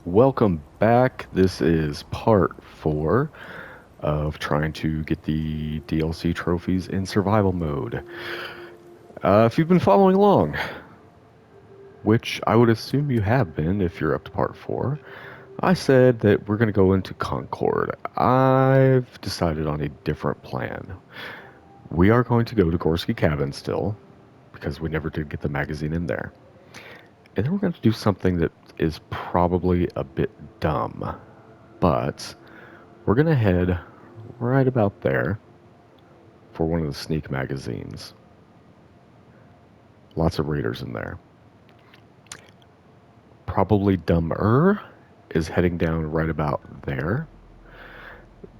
Welcome back. This is part 4 of trying to get the DLC trophies in survival mode. If you've been following along, which I would assume you have been if you're up to part 4, I said that we're going to go into Concord. I've decided on a different plan. We are going to go to Gorski Cabin still, because we never did get the magazine in there. And then we're going to do something that is probably a bit dumb, but we're going to head right about there for one of the sneak magazines. Lots of raiders in there. Probably dumber is heading down right about there.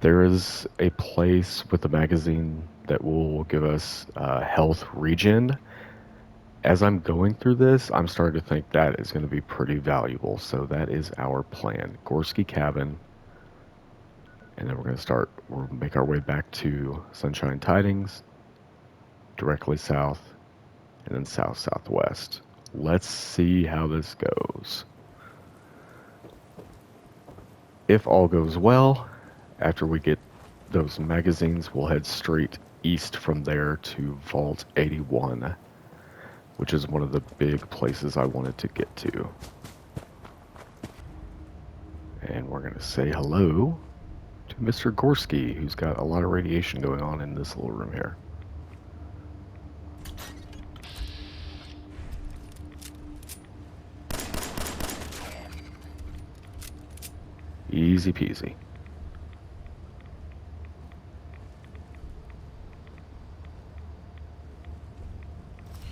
There is a place with the magazine that will give us health regen. As I'm going through this, I'm starting to think that is going to be pretty valuable. So that is our plan. Gorski Cabin. And then we'll make our way back to Sunshine Tidings, directly south, and then south-southwest. Let's see how this goes. If all goes well, after we get those magazines, we'll head straight east from there to Vault 81, which is one of the big places I wanted to get to. And we're going to say hello to Mr. Gorski, who's got a lot of radiation going on in this little room here. Easy peasy.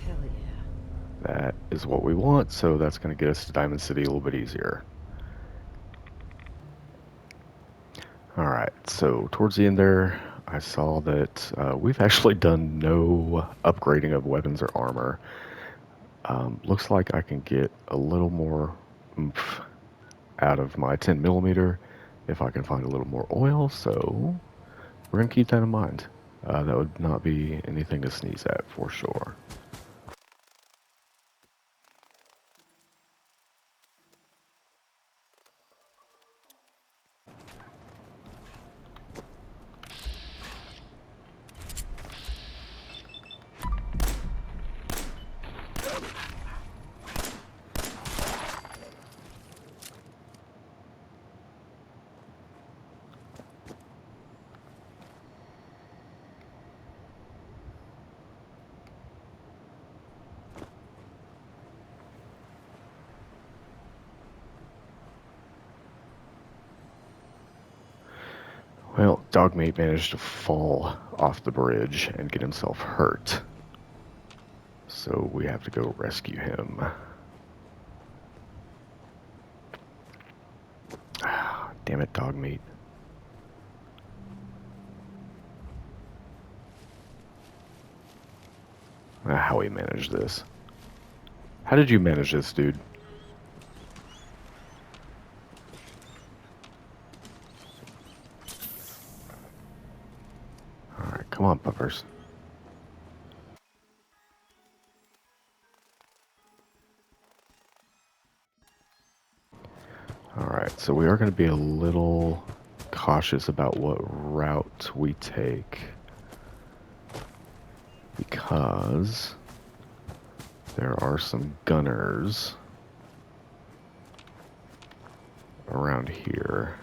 Hell yeah. That is what we want, so that's going to get us to Diamond City a little bit easier. Alright, so towards the end there, I saw that we've actually done no upgrading of weapons or armor. Looks like I can get a little more oomph out of my 10 millimeter if I can find a little more oil, so we're going to keep that in mind. That would not be anything to sneeze at for sure. Well, Dogmeat managed to fall off the bridge and get himself hurt. So we have to go rescue him. Damn it, Dogmeat. How he managed this. How did you manage this, dude? Alright, come on, puppers. Alright, so we are going to be a little cautious about what route we take. Because there are some gunners around here.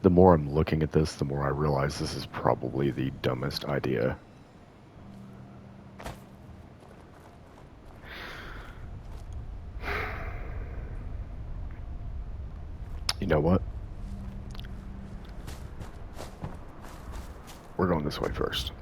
The more I'm looking at this, the more I realize this is probably the dumbest idea. You know what? We're going this way first.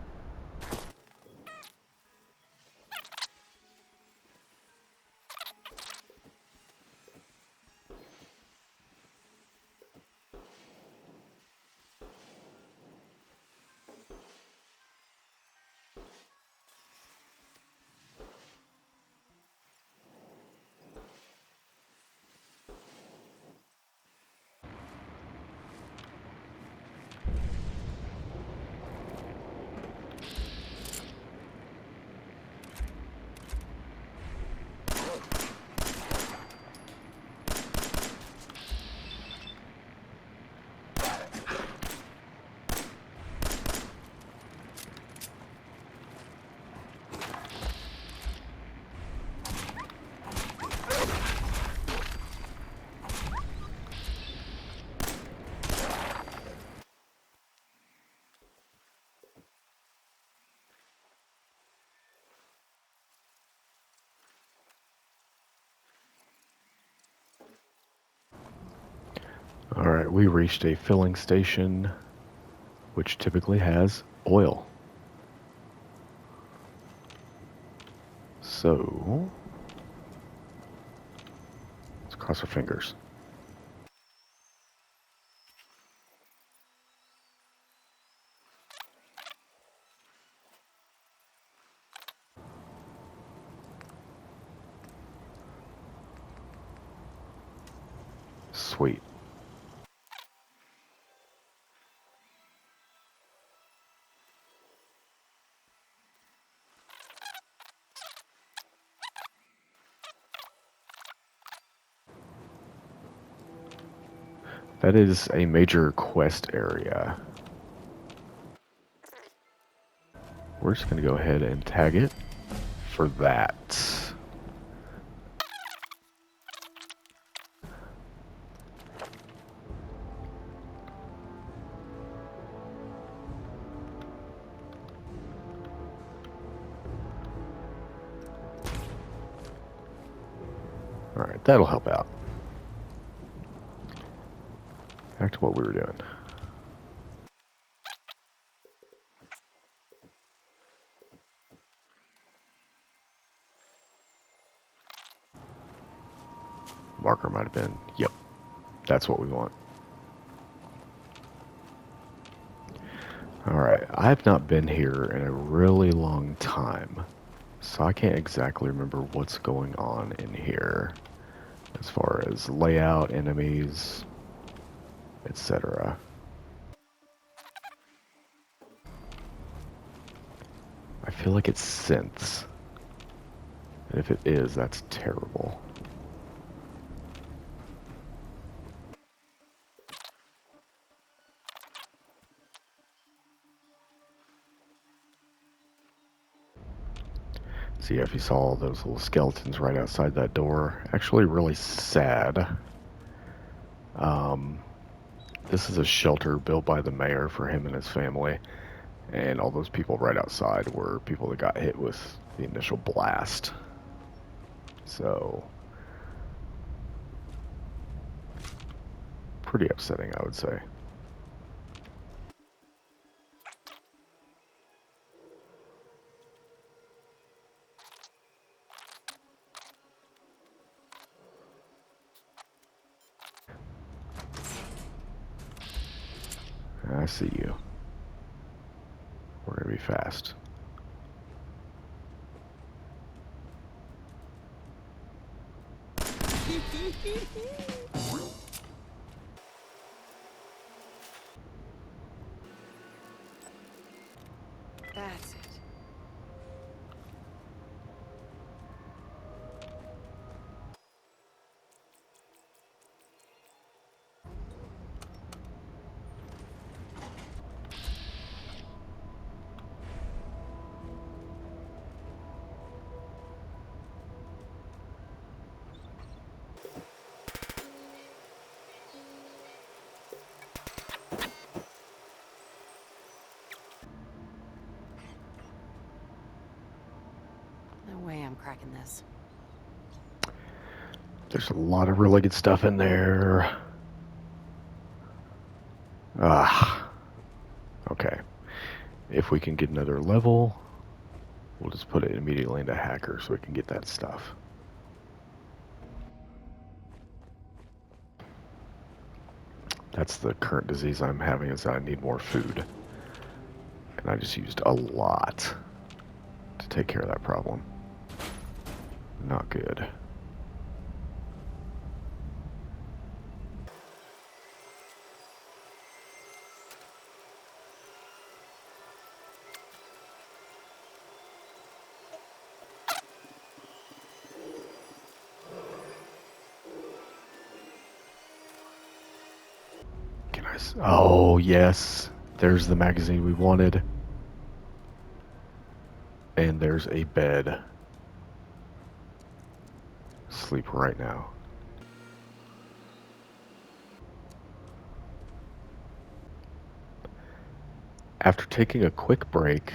Alright, we reached a filling station, which typically has oil. So, let's cross our fingers. Sweet. That is a major quest area. We're just going to go ahead and tag it for that. Alright, that'll help out. Back to what we were doing. Marker might have been, yep, that's what we want. Alright, I've not been here in a really long time, so I can't exactly remember what's going on in here as far as layout, enemies, etc. I feel like it's synths, and if it is, that's terrible. So yeah, if you saw those little skeletons right outside that door, actually really sad. This is a shelter built by the mayor for him and his family, and all those people right outside were people that got hit with the initial blast. So, pretty upsetting, I would say. I see you. We're gonna be fast. That's it. No way I'm cracking this. There's a lot of really good stuff in there. Okay. If we can get another level, we'll just put it immediately into hacker so we can get that stuff. That's the current disease I'm having, is that I need more food. And I just used a lot to take care of that problem. Not good. Oh, yes. There's the magazine we wanted. And there's a bed. Sleep right now. After taking a quick break,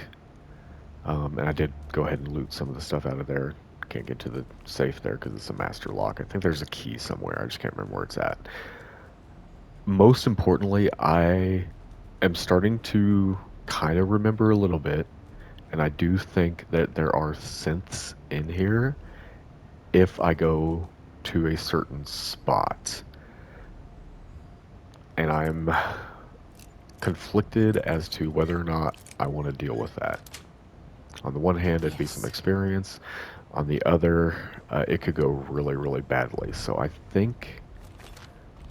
and I did go ahead and loot some of the stuff out of there. Can't get to the safe there because it's a master lock. I think there's a key somewhere. I just can't remember where it's at. most importantly, I am starting to kind of remember a little bit, and I do think that there are synths in here if I go to a certain spot. And I'm conflicted as to whether or not I want to deal with that. On the one hand, it'd be some Yes. experience. On the other, it could go really, really badly. So I think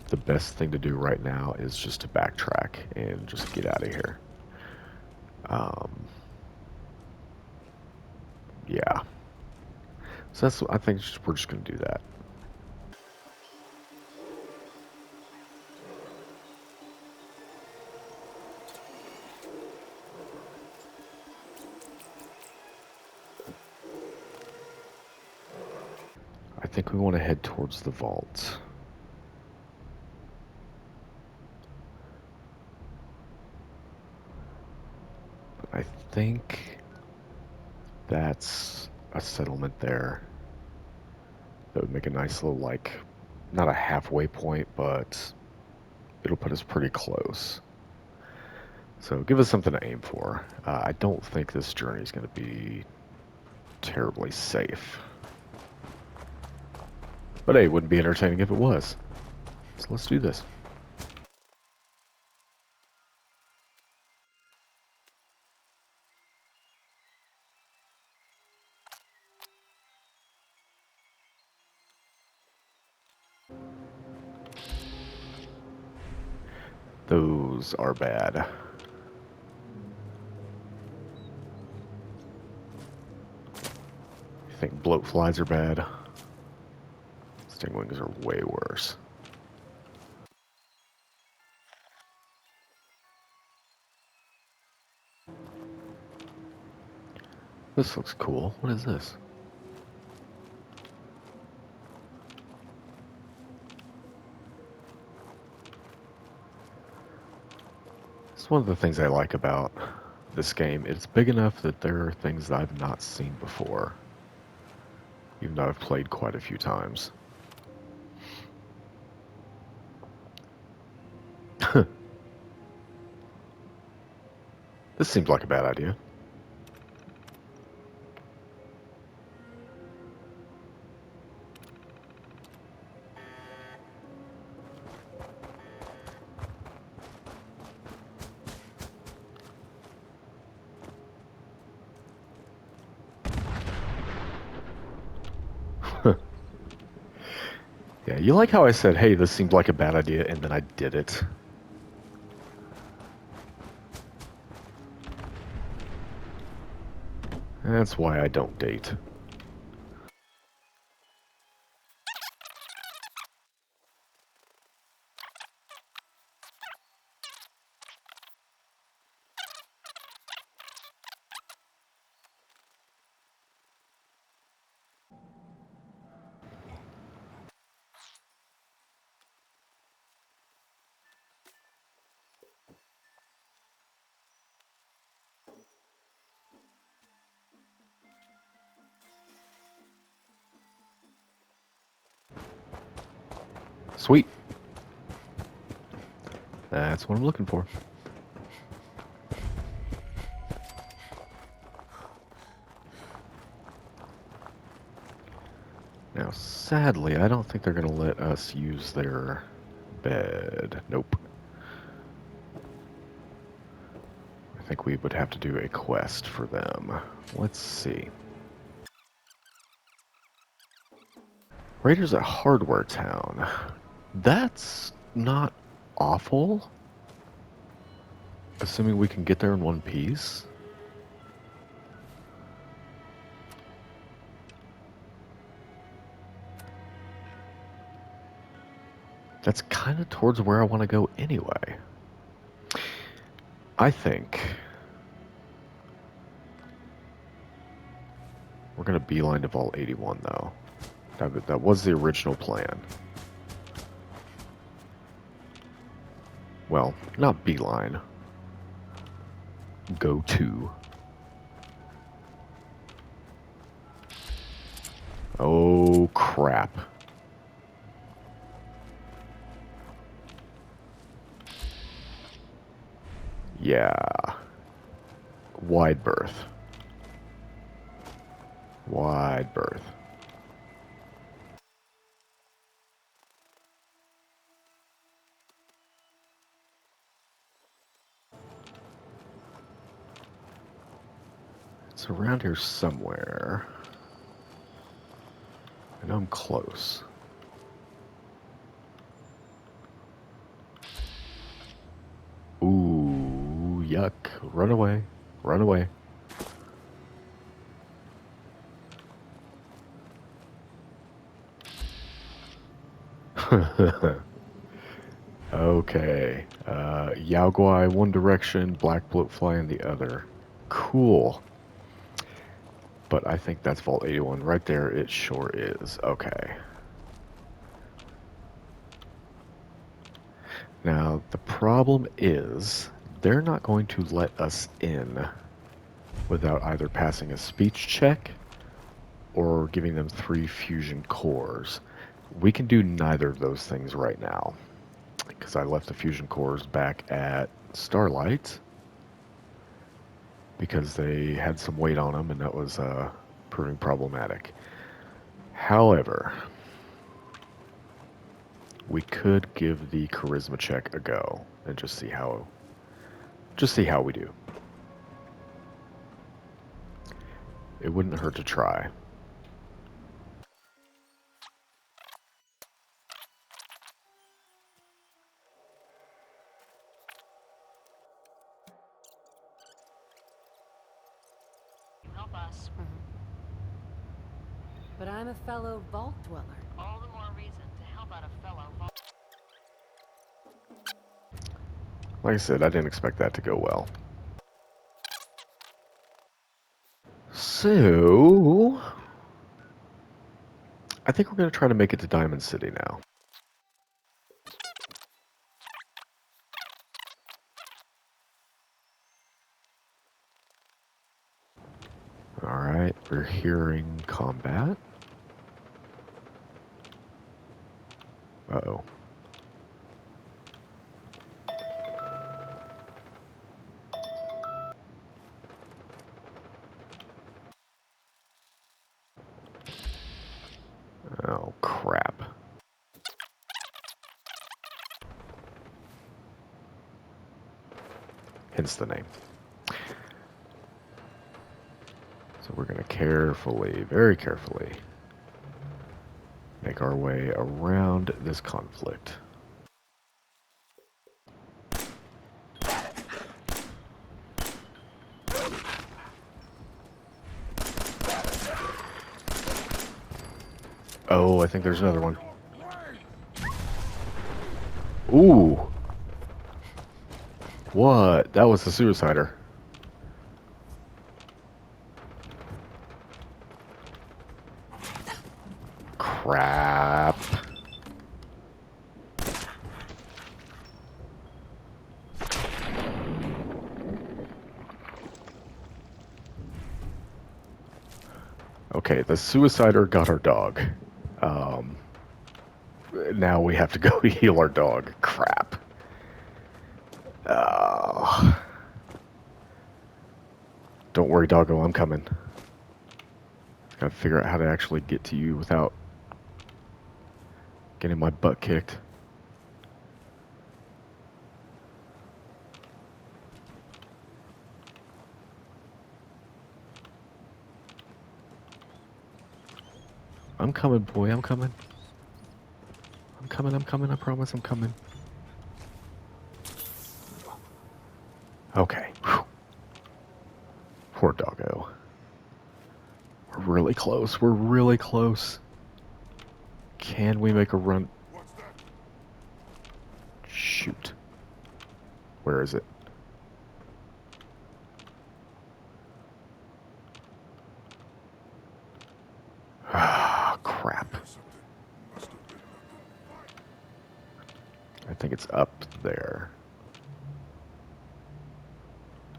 the best thing to do right now is just to backtrack and just get out of here. Um, yeah. So that's, I think we're just going to do that. I think we want to head towards the vault. But I think that's a settlement there. That would make a nice little, like, not a halfway point, but it'll put us pretty close. So give us something to aim for. I don't think this journey is going to be terribly safe. But hey, it wouldn't be entertaining if it was. So let's do this. Those are bad. I think bloat flies are bad. Stingwings are way worse. This looks cool. What is this? It's one of the things I like about this game. It's big enough that there are things that I've not seen before, even though I've played quite a few times. This seems like a bad idea. Yeah, you like how I said, hey, this seemed like a bad idea, and then I did it. That's why I don't date. Sweet. That's what I'm looking for. Now, sadly, I don't think they're going to let us use their bed. Nope. I think we would have to do a quest for them. Let's see. Raiders at Hardware Town. That's not awful. Assuming we can get there in one piece. That's kind of towards where I want to go anyway. I think we're going to beeline to Vault 81, though. That was the original plan. Well, not beeline. Go to. Oh, crap. Yeah. Wide berth. Wide berth. It's around here somewhere. I know I'm close. Ooh, yuck. Run away. Run away. Okay. Yao Guai one direction, Black Bloatfly in the other. Cool. But I think that's Vault 81 right there. It sure is. Okay. Now, the problem is they're not going to let us in without either passing a speech check or giving them 3 fusion cores. We can do neither of those things right now because I left the fusion cores back at Starlight because they had some weight on them and that was proving problematic. However, we could give the charisma check a go and just see how we do. It wouldn't hurt to try. Help us. But I'm a fellow vault dweller. All the more reason to help out a fellow vault. Like I said, I didn't expect that to go well. So, I think we're going to try to make it to Diamond City now. Alright, we're hearing combat. Uh-oh. Oh, crap. Hence the name. So we're going to carefully, very carefully, make our way around this conflict. Oh, I think there's another one. Ooh. What? That was the suicider. Crap. Okay, the suicider got our dog. Now we have to go heal our dog. Crap. Oh. Don't worry, doggo, I'm coming. Gotta figure out how to actually get to you without getting my butt kicked. I'm coming, boy, I'm coming. I'm coming, I promise I'm coming. Okay. Whew. Poor doggo. We're really close, we're really close. Can we make a run? Shoot. Where is it? Ah, crap. I think it's up there.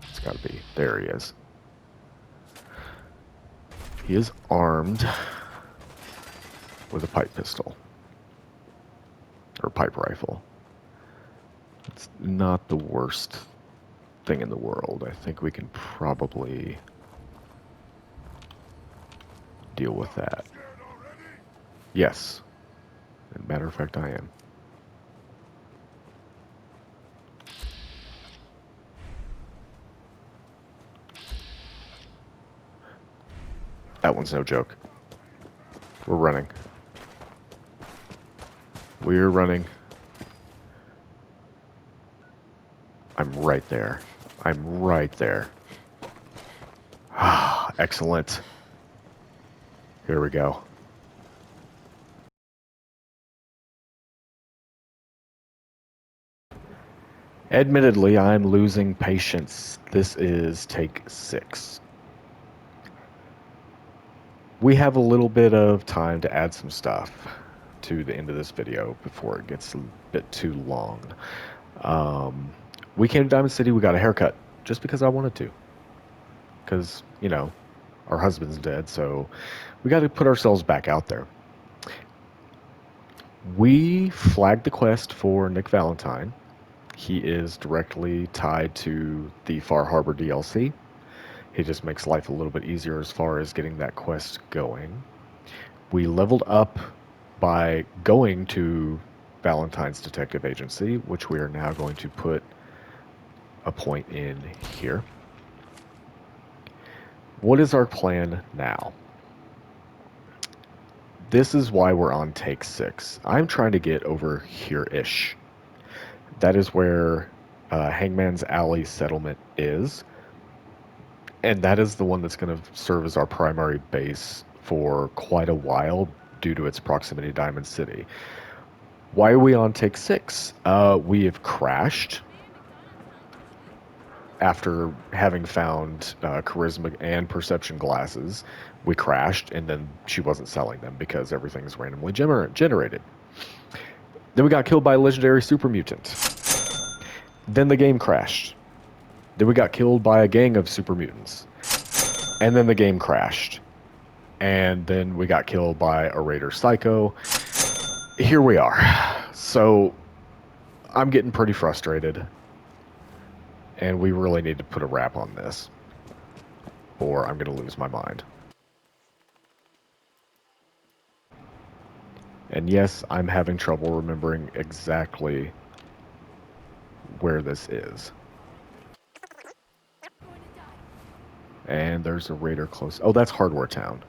It's gotta be. There he is. He is armed with a pipe pistol. Or pipe rifle. It's not the worst thing in the world. I think we can probably deal with that. Yes. As a matter of fact, I am. That one's no joke. We're running. We're running. I'm right there. I'm right there. Ah, excellent. Here we go. Admittedly, I'm losing patience. This is take 6. We have a little bit of time to add some stuff to the end of this video before it gets a bit too long. We came to Diamond City, we got a haircut, just because I wanted to. Because, you know, our husband's dead, so we got to put ourselves back out there. We flagged the quest for Nick Valentine. He is directly tied to the Far Harbor DLC. He just makes life a little bit easier as far as getting that quest going. We leveled up by going to Valentine's Detective Agency, which we are now going to put a point in here. What is our plan now? This is why we're on take 6. I'm trying to get over here-ish. That is where Hangman's Alley settlement is. And that is the one that's going to serve as our primary base for quite a while due to its proximity to Diamond City. Why are we on take 6? We have crashed after having found charisma and perception glasses. We crashed, and then she wasn't selling them because everything's randomly generated. Then we got killed by a legendary super mutant. Then the game crashed. Then we got killed by a gang of super mutants. And then the game crashed. And then we got killed by a Raider Psycho. Here we are. So I'm getting pretty frustrated. And we really need to put a wrap on this, or I'm going to lose my mind. And yes, I'm having trouble remembering exactly where this is. And there's a raider close. Oh, that's Hardware Town.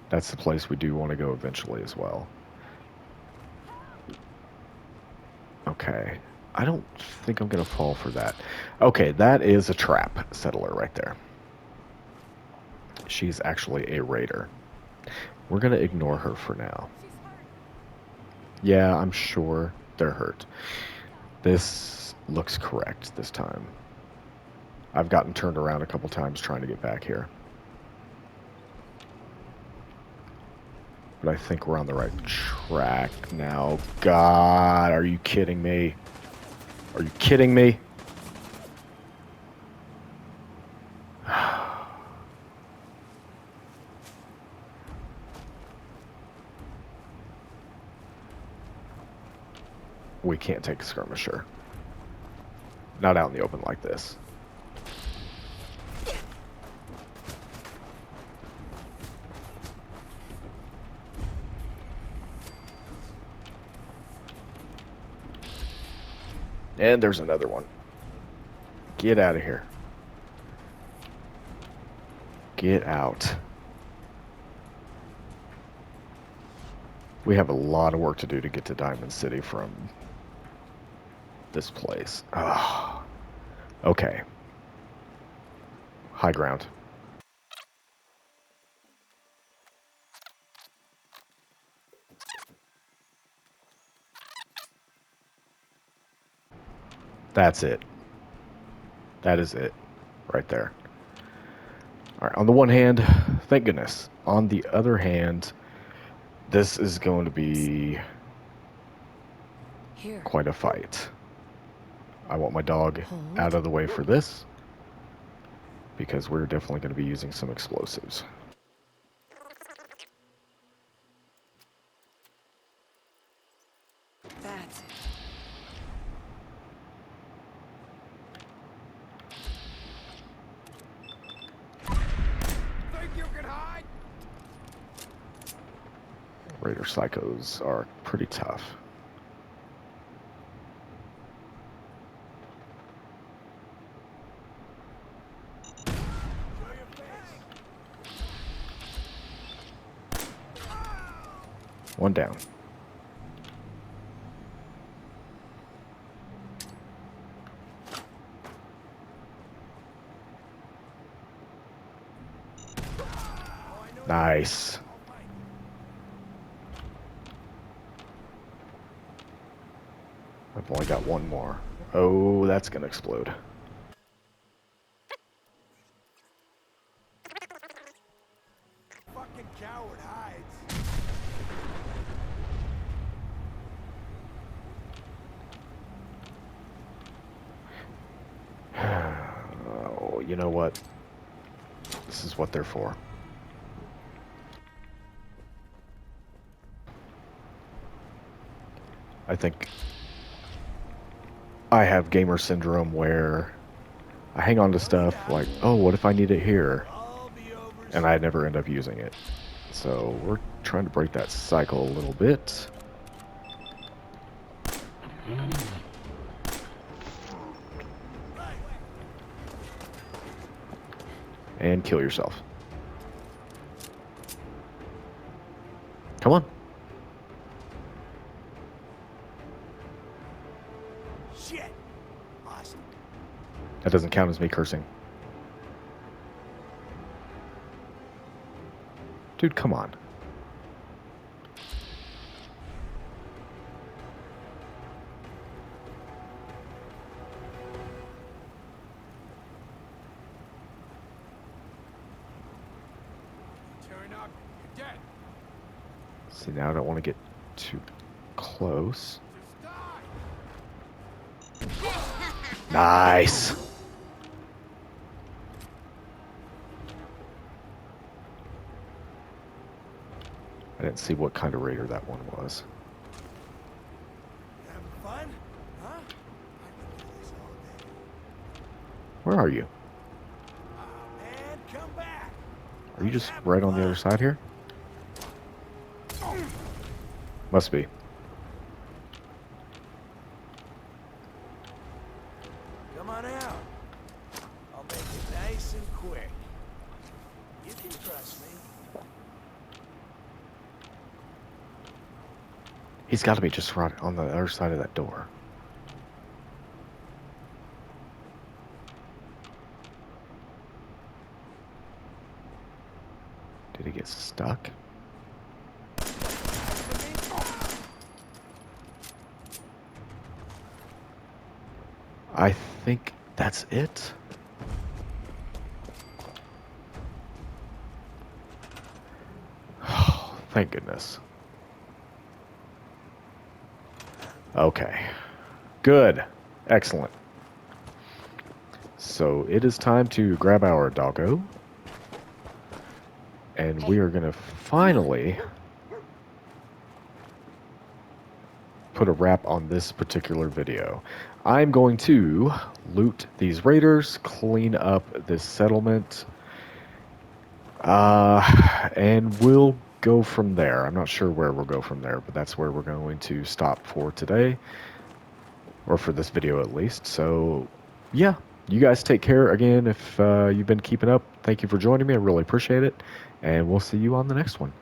That's the place we do want to go eventually as well. Okay. I don't think I'm going to fall for that. Okay, that is a trap settler right there. She's actually a raider. We're going to ignore her for now. Yeah, I'm sure they're hurt. This looks correct this time. I've gotten turned around a couple times trying to get back here. But I think we're on the right track now. God, are you kidding me? Are you kidding me? We can't take a skirmisher. Not out in the open like this. And there's another one. Get out of here. Get out. We have a lot of work to do to get to Diamond City from this place. Oh. Okay. High ground. That's it. That is it. Right there. Alright, on the one hand, thank goodness. On the other hand, this is going to be Here. quite a fight. I want my dog Hold. out of the way for this, because we're definitely going to be using some explosives. That's it. Raider psychos are pretty tough. One down. Nice. I've only got one more. Oh, that's gonna explode. Fucking coward hides. Oh, you know what? This is what they're for. I think I have gamer syndrome where I hang on to stuff like, oh, what if I need it here? I'll be over And I never end up using it. So we're trying to break that cycle a little bit. And kill yourself. Come on. shit. Lost him. That doesn't count as me cursing. Dude, come on. Turn up, you're dead. See, now I don't want to get too close. Just die. Nice. I didn't see what kind of raider that one was. Having fun? Huh? I can do this all day. Where are you? Oh, man, come back. Are you just right on the other side here? Must be. Come on out. I'll make it nice and quick. You can trust me. He's got to be just right on the other side of that door. Did he get stuck? I think that's it. Oh, thank goodness. Okay. Good. Excellent. So it is time to grab our doggo. And we are going to finally put a wrap on this particular video. I'm going to loot these raiders, clean up this settlement, and we'll go from there. I'm not sure where we'll go from there, but that's where we're going to stop for today, or for this video at least. So, yeah, you guys take care. Again, if you've been keeping up, thank you for joining me. I really appreciate it, and we'll see you on the next one.